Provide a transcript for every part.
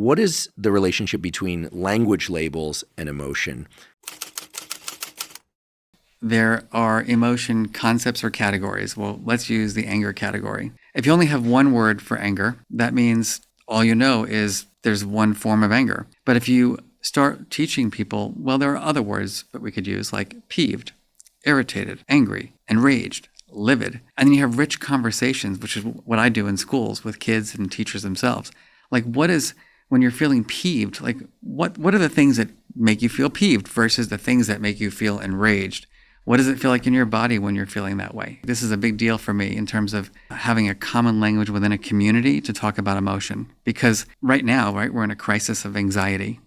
What is the relationship between language labels and emotion? There are emotion concepts or categories. Well, let's use the anger category. If you only have one word for anger, that means all you know is there's one form of anger. But if you start teaching people, well, there are other words that we could use like peeved, irritated, angry, enraged, livid. And then you have rich conversations, which is what I do in schools with kids and teachers themselves. Like when you're feeling peeved, like what are the things that make you feel peeved versus the things that make you feel enraged? What does it feel like in your body when you're feeling that way? This is a big deal for me in terms of having a common language within a community to talk about emotion. Because right now, we're in a crisis of anxiety.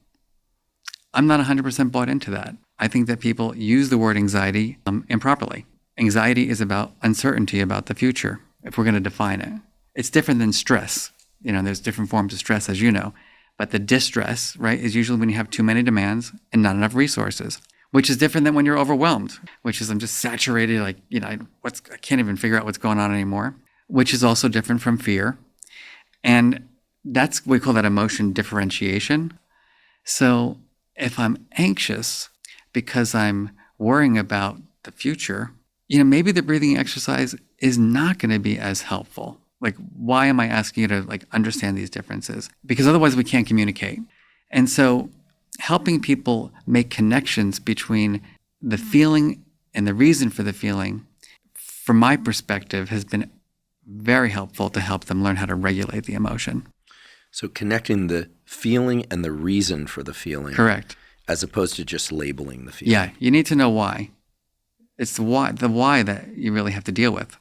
I'm not 100% bought into that. I think that people use the word anxiety improperly. Anxiety is about uncertainty about the future, if we're going to define it. It's different than stress. There's different forms of stress, as you know. But the distress, is usually when you have too many demands and not enough resources, which is different than when you're overwhelmed, which is I'm just saturated, I can't even figure out what's going on anymore, which is also different from fear. And we call that emotion differentiation. So if I'm anxious because I'm worrying about the future, maybe the breathing exercise is not going to be as helpful. Like, why am I asking you to understand these differences? Because otherwise we can't communicate. And so helping people make connections between the feeling and the reason for the feeling, from my perspective, has been very helpful to help them learn how to regulate the emotion. So connecting the feeling and the reason for the feeling. Correct. As opposed to just labeling the feeling. Yeah, you need to know why. It's the why that you really have to deal with.